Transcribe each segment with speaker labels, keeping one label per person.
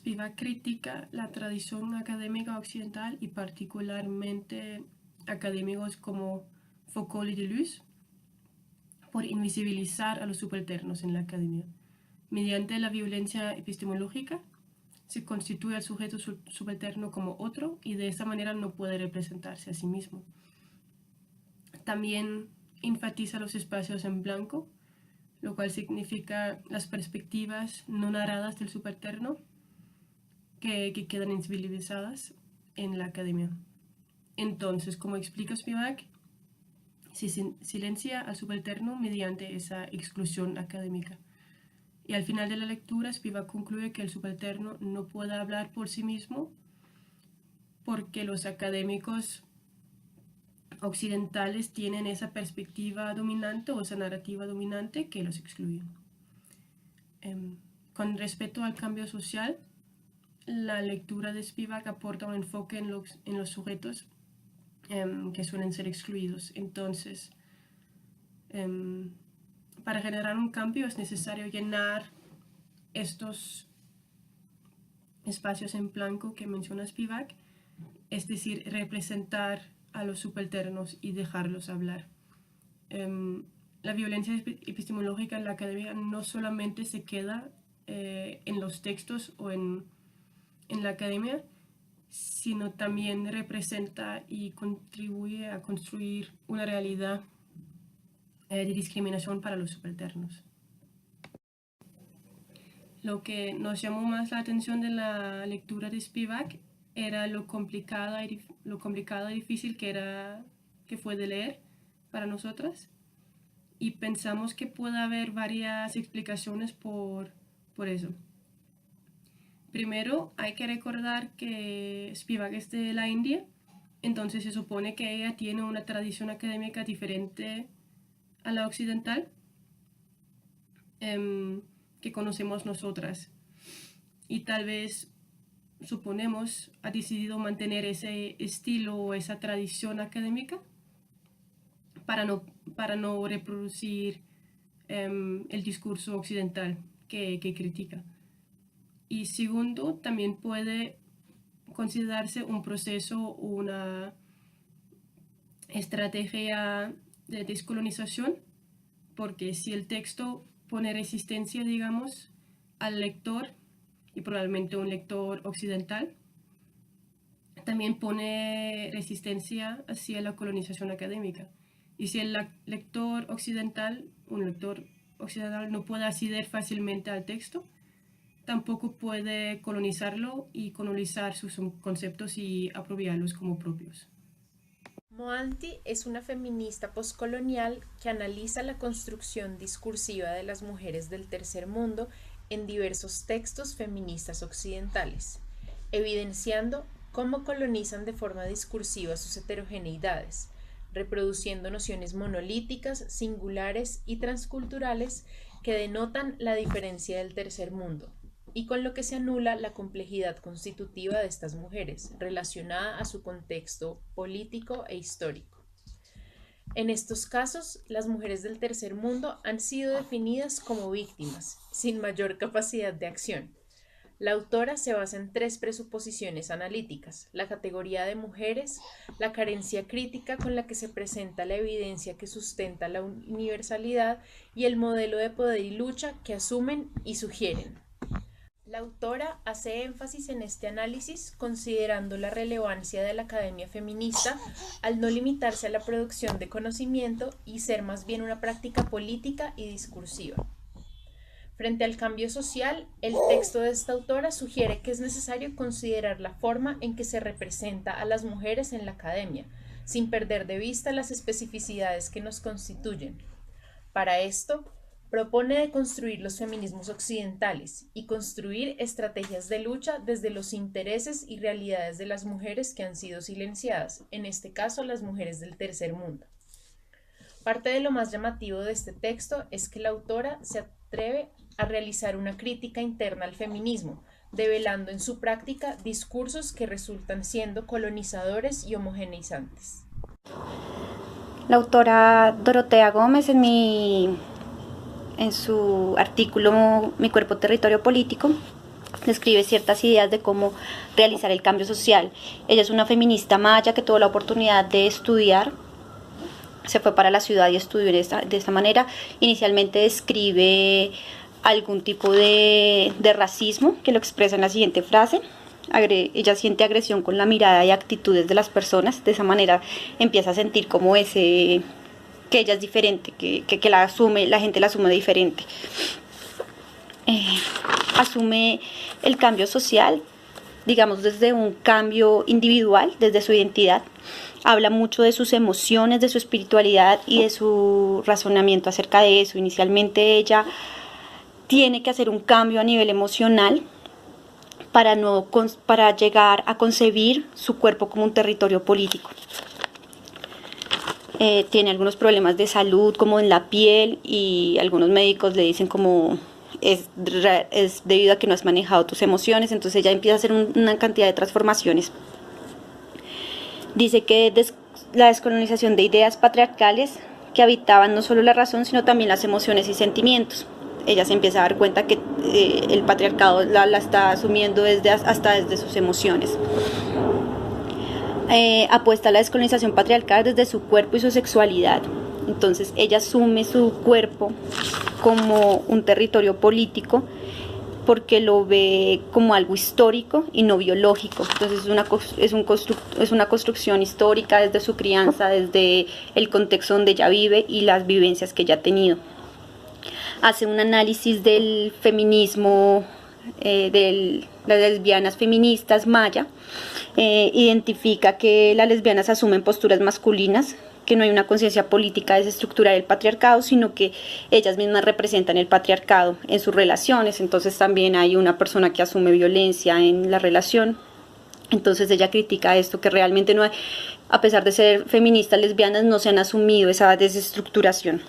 Speaker 1: Spivak critica la tradición académica occidental y particularmente académicos como Foucault y Deleuze por invisibilizar a los subalternos en la academia. Mediante la violencia epistemológica se constituye al sujeto subalterno como otro y de esta manera no puede representarse a sí mismo. También enfatiza los espacios en blanco, lo cual significa las perspectivas no narradas del subalterno que quedan invisibilizadas en la academia. Entonces, como explica Spivak, se silencia al subalterno mediante esa exclusión académica. Y al final de la lectura, Spivak concluye que el subalterno no puede hablar por sí mismo porque los académicos occidentales tienen esa perspectiva dominante o esa narrativa dominante que los excluye. Con respecto al cambio social, la lectura de Spivak aporta un enfoque en los sujetos que suelen ser excluidos. Entonces, para generar un cambio es necesario llenar estos espacios en blanco que menciona Spivak, es decir, representar a los subalternos y dejarlos hablar. La violencia epistemológica en la academia no solamente se queda en los textos o en la academia, sino también representa y contribuye a construir una realidad de discriminación para los subalternos. Lo que nos llamó más la atención de la lectura de Spivak era lo complicada y difícil que fue de leer para nosotras, y pensamos que puede haber varias explicaciones por eso. Primero, hay que recordar que Spivak es de la India, entonces se supone que ella tiene una tradición académica diferente a la occidental que conocemos nosotras. Y tal vez, suponemos, ha decidido mantener ese estilo o esa tradición académica para no reproducir el discurso occidental que critica. Y segundo, también puede considerarse un proceso o una estrategia de descolonización, porque si el texto pone resistencia, digamos, al lector, y probablemente un lector occidental, también pone resistencia hacia la colonización académica. Y si el lector occidental no puede acceder fácilmente al texto, tampoco puede colonizarlo y colonizar sus conceptos y apropiarlos como propios.
Speaker 2: Mohanty es una feminista postcolonial que analiza la construcción discursiva de las mujeres del tercer mundo en diversos textos feministas occidentales, evidenciando cómo colonizan de forma discursiva sus heterogeneidades, reproduciendo nociones monolíticas, singulares y transculturales que denotan la diferencia del tercer mundo, y con lo que se anula la complejidad constitutiva de estas mujeres, relacionada a su contexto político e histórico. En estos casos, las mujeres del tercer mundo han sido definidas como víctimas, sin mayor capacidad de acción. La autora se basa en 3 presuposiciones analíticas: la categoría de mujeres, la carencia crítica con la que se presenta la evidencia que sustenta la universalidad y el modelo de poder y lucha que asumen y sugieren. La autora hace énfasis en este análisis considerando la relevancia de la academia feminista al no limitarse a la producción de conocimiento y ser más bien una práctica política y discursiva. Frente al cambio social, el texto de esta autora sugiere que es necesario considerar la forma en que se representa a las mujeres en la academia, sin perder de vista las especificidades que nos constituyen. Para esto, propone deconstruir los feminismos occidentales y construir estrategias de lucha desde los intereses y realidades de las mujeres que han sido silenciadas, en este caso las mujeres del tercer mundo. Parte de lo más llamativo de este texto es que la autora se atreve a realizar una crítica interna al feminismo, develando en su práctica discursos que resultan siendo colonizadores y homogeneizantes.
Speaker 3: La autora Dorotea Gómez en su artículo Mi cuerpo, territorio político, describe ciertas ideas de cómo realizar el cambio social. Ella es una feminista maya que tuvo la oportunidad de estudiar, se fue para la ciudad y estudió de esta manera. Inicialmente describe algún tipo de racismo, que lo expresa en la siguiente frase: ella siente agresión con la mirada y actitudes de las personas. De esa manera empieza a sentir como que ella es diferente, que la gente la asume diferente. Asume el cambio social, digamos, desde un cambio individual, desde su identidad. Habla mucho de sus emociones, de su espiritualidad y de su razonamiento acerca de eso. Inicialmente ella tiene que hacer un cambio a nivel emocional para llegar a concebir su cuerpo como un territorio político. Tiene algunos problemas de salud, como en la piel, y algunos médicos le dicen como es debido a que no has manejado tus emociones. Entonces ella empieza a hacer una cantidad de transformaciones. Dice que la descolonización de ideas patriarcales que habitaban no solo la razón, sino también las emociones y sentimientos. Ella se empieza a dar cuenta que el patriarcado la está asumiendo hasta desde sus emociones. Apuesta a la descolonización patriarcal desde su cuerpo y su sexualidad. Entonces ella asume su cuerpo como un territorio político porque lo ve como algo histórico y no biológico. Entonces es una construcción histórica desde su crianza, desde el contexto donde ella vive y las vivencias que ella ha tenido. Hace un análisis del feminismo, de las lesbianas feministas maya. Identifica que las lesbianas asumen posturas masculinas, que no hay una conciencia política de desestructurar el patriarcado, sino que ellas mismas representan el patriarcado en sus relaciones. Entonces también hay una persona que asume violencia en la relación. Entonces ella critica esto, que realmente no hay, a pesar de ser feministas lesbianas, no se han asumido esa desestructuración.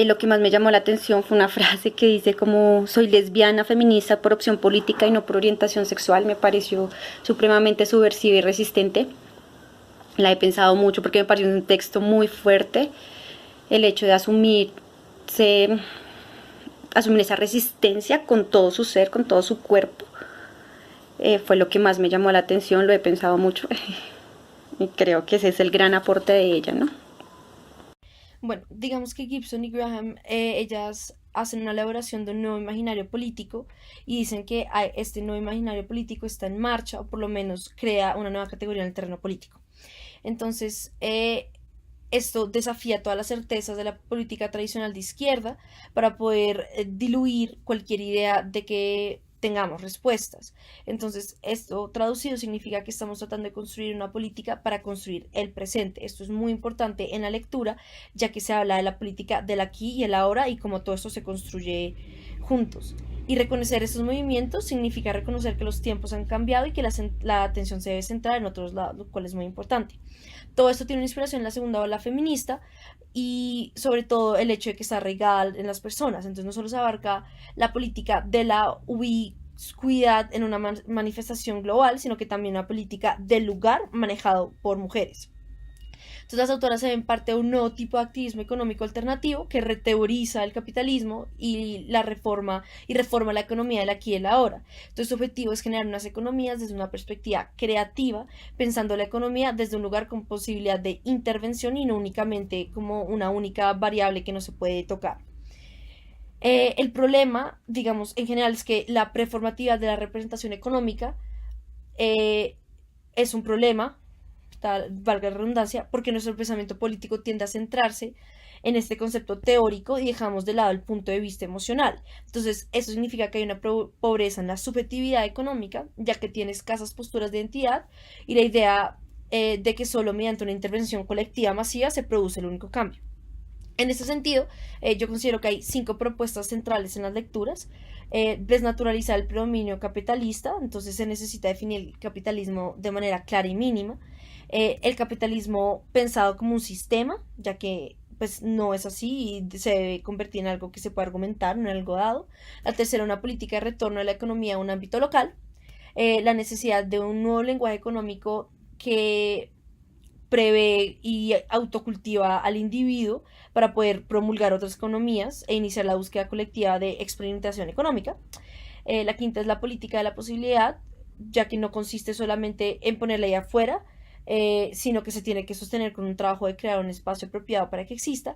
Speaker 3: Lo que más me llamó la atención fue una frase que dice como: soy lesbiana feminista por opción política y no por orientación sexual. Me pareció supremamente subversiva y resistente. La he pensado mucho porque me pareció un texto muy fuerte. El hecho de asumir esa resistencia con todo su ser, con todo su cuerpo, fue lo que más me llamó la atención. Lo he pensado mucho y creo que ese es el gran aporte de ella, ¿no?
Speaker 4: Bueno, digamos que Gibson y Graham, ellas hacen una elaboración de un nuevo imaginario político y dicen que este nuevo imaginario político está en marcha, o por lo menos crea una nueva categoría en el terreno político. Entonces, esto desafía todas las certezas de la política tradicional de izquierda para poder diluir cualquier idea de que tengamos respuestas. Entonces, esto traducido significa que estamos tratando de construir una política para construir el presente. Esto es muy importante en la lectura, ya que se habla de la política del aquí y el ahora y cómo todo esto se construye juntos. Y reconocer estos movimientos significa reconocer que los tiempos han cambiado y que la atención se debe centrar en otros lados, lo cual es muy importante. Todo esto tiene una inspiración en la segunda ola feminista y sobre todo el hecho de que está arraigada en las personas. Entonces no solo se abarca la política de la ubicuidad en una manifestación global, sino que también una política del lugar manejado por mujeres. Entonces las autoras se ven parte de un nuevo tipo de activismo económico alternativo que reteoriza el capitalismo y reforma la economía del aquí y el ahora. Entonces su objetivo es generar unas economías desde una perspectiva creativa, pensando la economía desde un lugar con posibilidad de intervención y no únicamente como una única variable que no se puede tocar. El problema, digamos, en general es que la preformatividad de la representación económica es un problema, valga la redundancia, porque nuestro pensamiento político tiende a centrarse en este concepto teórico y dejamos de lado el punto de vista emocional. Entonces, eso significa que hay una pobreza en la subjetividad económica, ya que tiene escasas posturas de identidad y la idea de que solo mediante una intervención colectiva masiva se produce el único cambio. En este sentido, yo considero que hay 5 propuestas centrales en las lecturas. Desnaturalizar el predominio capitalista, entonces se necesita definir el capitalismo de manera clara y mínima. El capitalismo pensado como un sistema, ya que pues no es así y se debe convertir en algo que se puede argumentar, no en algo dado. La tercera, una política de retorno de la economía a un ámbito local. La necesidad de un nuevo lenguaje económico que prevé y autocultiva al individuo para poder promulgar otras economías e iniciar la búsqueda colectiva de experimentación económica. La quinta es la política de la posibilidad, ya que no consiste solamente en ponerla ahí afuera, sino que se tiene que sostener con un trabajo de crear un espacio apropiado para que exista.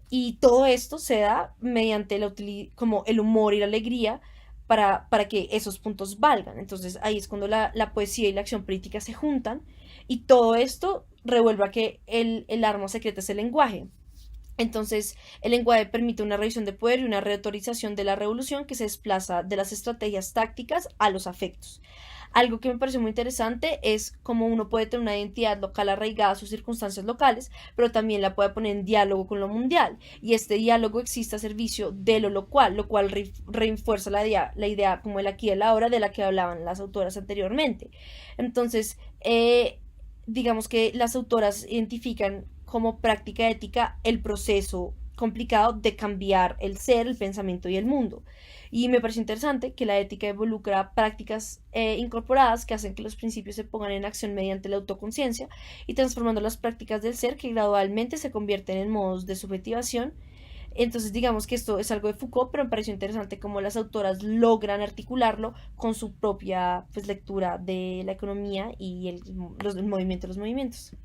Speaker 4: Y todo esto se da mediante como el humor y la alegría para que esos puntos valgan. Entonces ahí es cuando la poesía y la acción política se juntan y todo esto revuelve a que el arma secreta es el lenguaje. Entonces, el lenguaje permite una revisión de poder y una reautorización de la revolución que se desplaza de las estrategias tácticas a los afectos. Algo que me pareció muy interesante es cómo uno puede tener una identidad local arraigada a sus circunstancias locales, pero también la puede poner en diálogo con lo mundial. Y este diálogo existe a servicio de lo local, lo cual refuerza la idea como el aquí y el ahora de la que hablaban las autoras anteriormente. Entonces, digamos que las autoras identifican como práctica ética el proceso complicado de cambiar el ser, el pensamiento y el mundo. Y me parece interesante que la ética involucra prácticas incorporadas que hacen que los principios se pongan en acción mediante la autoconciencia y transformando las prácticas del ser que gradualmente se convierten en modos de subjetivación. Entonces, digamos que esto es algo de Foucault, pero me pareció interesante cómo las autoras logran articularlo con su propia pues, lectura de la economía y el movimiento de los movimientos.